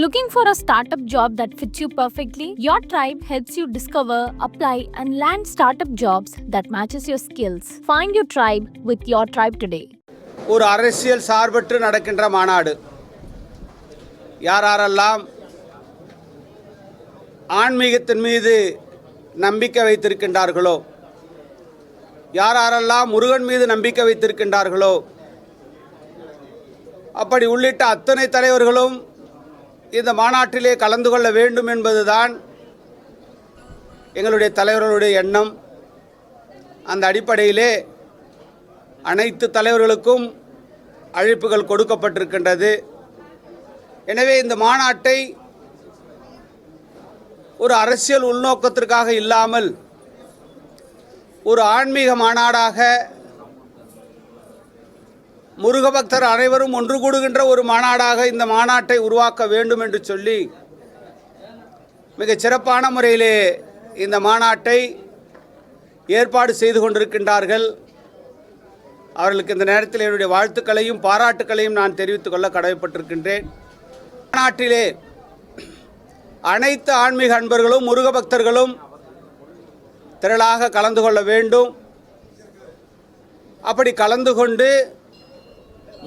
Looking for a startup job that fits you perfectly? Your tribe helps you discover, apply, and land startup jobs that matches your skills. Find your tribe with your tribe today. ஒரு அரசியல் சார்பற்று நடக்கின்ற மாநாடு. யாரெல்லாம் ஆன்மீகத்தின் மீது நம்பிக்கை வைத்திருக்கின்றார்களோ, யாரெல்லாம் முருகன் மீது நம்பிக்கை வைத்திருக்கின்றார்களோ, அப்படி உள்ளிட்ட அத்தனை தலைவர்களும் இந்த மாநாட்டிலே கலந்து கொள்ள வேண்டும் என்பதுதான் எங்களுடைய தலைவர்களுடைய எண்ணம். அந்த அடிப்படையிலே அனைத்து தலைவர்களுக்கும் அழைப்புகள் கொடுக்கப்பட்டிருக்கின்றது. எனவே இந்த மாநாட்டை ஒரு அரசியல் உள்நோக்கத்திற்காக இல்லாமல் ஒரு ஆன்மீக மாநாடாக, முருக பக்தர் அனைவரும் ஒன்று கூடுகின்ற ஒரு மாநாடாக இந்த மாநாட்டை உருவாக்க வேண்டும் என்று சொல்லி மிகச் சிறப்பான முறையிலே இந்த மாநாட்டை ஏற்பாடு செய்து கொண்டிருக்கின்றார்கள். அவர்களுக்கு இந்த நேரத்தில் என்னுடைய வாழ்த்துக்களையும் பாராட்டுக்களையும் நான் தெரிவித்துக் கொள்ள கடமைப்பட்டிருக்கின்றேன். மாநாட்டிலே அனைத்து ஆன்மீக அன்பர்களும் முருக பக்தர்களும் திரளாக கலந்து கொள்ள வேண்டும். அப்படி கலந்து கொண்டு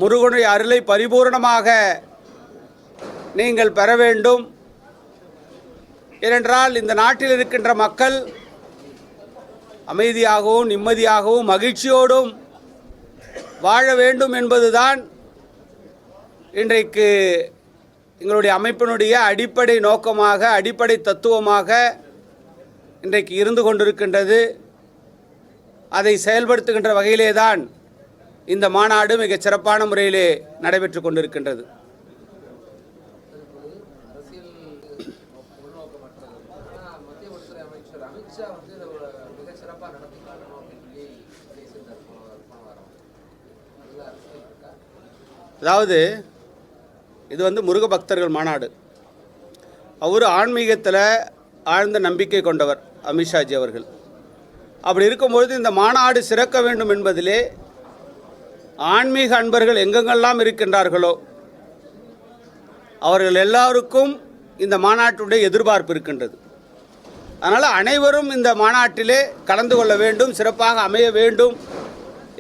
முருகனுடைய அருளை பரிபூர்ணமாக நீங்கள் பெற வேண்டும். ஏனென்றால் இந்த நாட்டில் இருக்கின்ற மக்கள் அமைதியாகவும் நிம்மதியாகவும் மகிழ்ச்சியோடும் வாழ வேண்டும் என்பதுதான் இன்றைக்கு எங்களுடைய அமைப்பினுடைய அடிப்படை நோக்கமாக, அடிப்படை தத்துவமாக இன்றைக்கு இருந்து கொண்டிருக்கின்றது. அதை செயல்படுத்துகின்ற வகையிலே தான் இந்த மாநாடு மிகச் சிறப்பான முறையிலே நடைபெற்று கொண்டிருக்கின்றது. அதாவது இது முருக பக்தர்கள் மாநாடு. அவர் ஆன்மீகத்தில் ஆழ்ந்த நம்பிக்கை கொண்டவர் அமித்ஷாஜி அவர்கள். அப்படி இருக்கும்பொழுது இந்த மாநாடு சிறக்க வேண்டும் என்பதிலே ஆன்மீக அன்பர்கள் எங்கெங்கெல்லாம் இருக்கின்றார்களோ அவர்கள் எல்லாருக்கும் இந்த மாநாட்டுடைய எதிர்பார்ப்பு இருக்கின்றது. அதனால் அனைவரும் இந்த மாநாட்டிலே கலந்து கொள்ள வேண்டும், சிறப்பாக அமைய வேண்டும்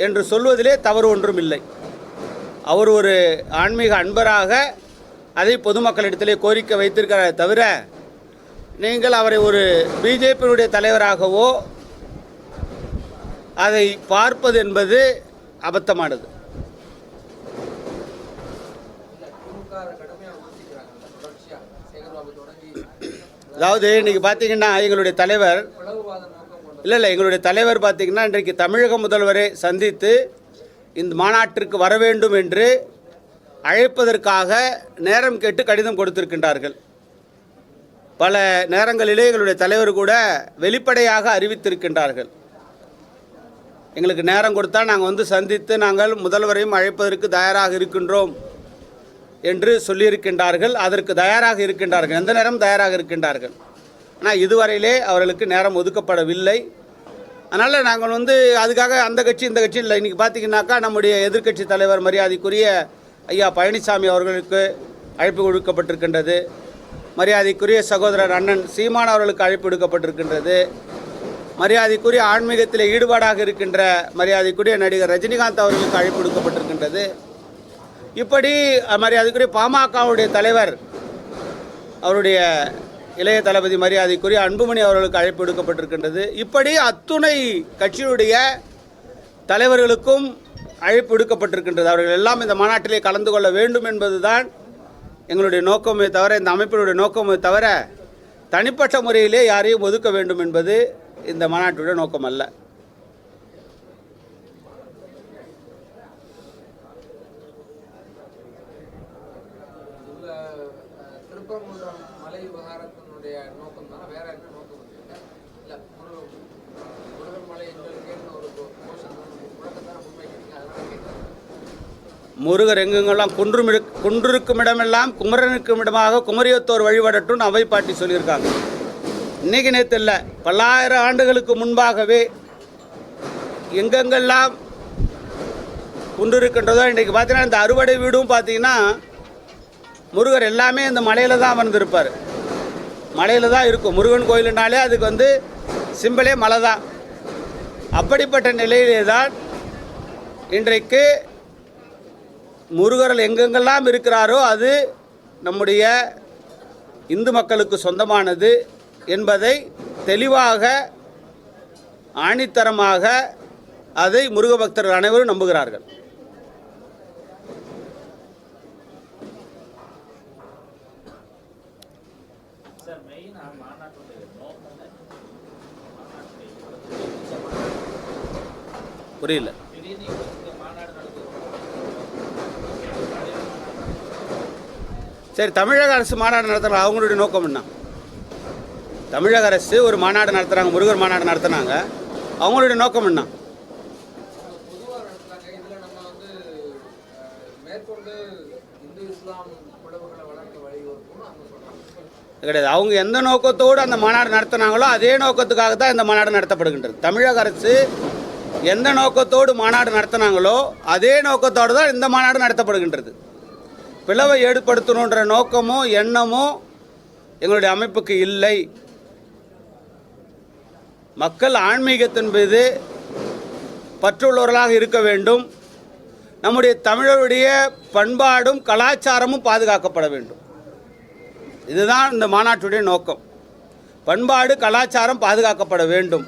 என்று சொல்வதிலே தவறு ஒன்றும் இல்லை. அவர் ஒரு ஆன்மீக அன்பராக அதை பொதுமக்களிடத்திலே கோரிக்கை வைத்திருக்கிறாரே தவிர, நீங்கள் அவரை ஒரு பிஜேபியினுடைய தலைவராகவோ அதை பார்ப்பது என்பது அபத்தமானது. அதாவது இன்றைக்கி பார்த்தீங்கன்னா எங்களுடைய தலைவர் எங்களுடைய தலைவர் பார்த்திங்கன்னா இன்றைக்கு தமிழக முதல்வரை சந்தித்து இந்த மாநாட்டிற்கு வர வேண்டும் என்று அழைப்பதற்காக நேரம் கேட்டு கடிதம் கொடுத்திருக்கின்றார்கள். பல நேரங்களிலே எங்களுடைய தலைவர் கூட வெளிப்படையாக அறிவித்திருக்கின்றார்கள். எங்களுக்கு நேரம் கொடுத்தா நாங்கள் சந்தித்து நாங்கள் முதல்வரையும் அழைப்பதற்கு தயாராக இருக்கின்றோம் என்று சொல்லியிருக்கின்றார்கள். அதற்கு தயாராக இருக்கின்றார்கள், எந்த நேரம் தயாராக இருக்கின்றார்கள். ஆனால் இதுவரையிலே அவர்களுக்கு நேரம் ஒதுக்கப்படவில்லை. அதனால் நாங்கள் அதுக்காக அந்த கட்சி இந்த கட்சி இல்லை. இன்றைக்கி பார்த்திங்கனாக்கா நம்முடைய எதிர்க்கட்சி தலைவர் மரியாதைக்குரிய ஐயா பழனிசாமி அவர்களுக்கு அழைப்பு கொடுக்கப்பட்டிருக்கின்றது. மரியாதைக்குரிய சகோதரர் அண்ணன் சீமான் அவர்களுக்கு அழைப்பு விடுக்கப்பட்டிருக்கின்றது. மரியாதைக்குரிய ஆன்மீகத்தில் ஈடுபாடாக இருக்கின்ற மரியாதைக்குரிய நடிகர் ரஜினிகாந்த் அவர்களுக்கு அழைப்பு விடுக்கப்பட்டிருக்கின்றது. இப்படி மரியாதைக்குரிய பாமகவுடைய தலைவர் அவருடைய இளைய தளபதி மரியாதைக்குரிய அன்புமணி அவர்களுக்கு அழைப்பு விடுக்கப்பட்டிருக்கின்றது. இப்படி அத்துணை கட்சியுடைய தலைவர்களுக்கும் அழைப்பு விடுக்கப்பட்டிருக்கின்றது. அவர்கள் எல்லாம் இந்த மாநாட்டிலே கலந்து கொள்ள வேண்டும் என்பதுதான் எங்களுடைய நோக்கமே தவிர, இந்த அமைப்பினுடைய நோக்கமே தவிர தனிப்பட்ட முறையிலே யாரையும் ஒதுக்க வேண்டும் என்பது இந்த மாநாட்டுடைய நோக்கம் அல்ல. முருகர் எங்கெங்கெல்லாம் குன்றிருக்கும் இடமெல்லாம் குமரனுக்கும் இடமாக குமரியத்தோர் வழிபடட்டும் அவை பாட்டி சொல்லியிருக்காங்க. இன்றைக்கி நேற்று இல்லை, பல்லாயிரம் ஆண்டுகளுக்கு முன்பாகவே எங்கெங்கெல்லாம் குன்று இருக்கின்றதோ, இன்றைக்கி பார்த்தீங்கன்னா இந்த அறுவடை வீடும் பார்த்தீங்கன்னா முருகர் எல்லாமே இந்த மலையில் தான் அமர்ந்திருப்பார். மலையில் தான் இருக்கும். முருகன் கோயிலுனாலே அதுக்கு சிம்பிளே மலை தான். அப்படிப்பட்ட நிலையிலே தான் இன்றைக்கு முருகர் எங்கெங்கெல்லாம் இருக்கிறாரோ அது நம்முடைய இந்து மக்களுக்கு சொந்தமானது என்பதை தெளிவாக ஆணித்தரமாக அதை முருக பக்தர்கள் அனைவரும் நம்புகிறார்கள். புரியல. சரி, தமிழக அரசு மாநாடு நடத்துகிறாங்க, அவங்களுடைய நோக்கம் என்ன? தமிழக அரசு ஒரு மாநாடு நடத்துகிறாங்க, முருகர் மாநாடு நடத்துனாங்க, அவங்களுடைய நோக்கம் என்ன? கிடையாது. அவங்க எந்த நோக்கத்தோடு அந்த மாநாடு நடத்தினாங்களோ அதே நோக்கத்துக்காக தான் இந்த மாநாடு நடத்தப்படுகின்றது. தமிழக அரசு எந்த நோக்கத்தோடு மாநாடு நடத்தினாங்களோ அதே நோக்கத்தோடு தான் இந்த மாநாடு நடத்தப்படுகின்றது. பிளவை ஏற்படுத்தணுன்ற நோக்கமோ எண்ணமோ எங்களுடைய அமைப்புக்கு இல்லை. மக்கள் ஆன்மீகத்தின் மீது பற்றுள்ளவர்களாக இருக்க வேண்டும். நம்முடைய தமிழருடைய பண்பாடும் கலாச்சாரமும் பாதுகாக்கப்பட வேண்டும். இதுதான் இந்த மாநாட்டுடைய நோக்கம். பண்பாடு கலாச்சாரம் பாதுகாக்கப்பட வேண்டும்.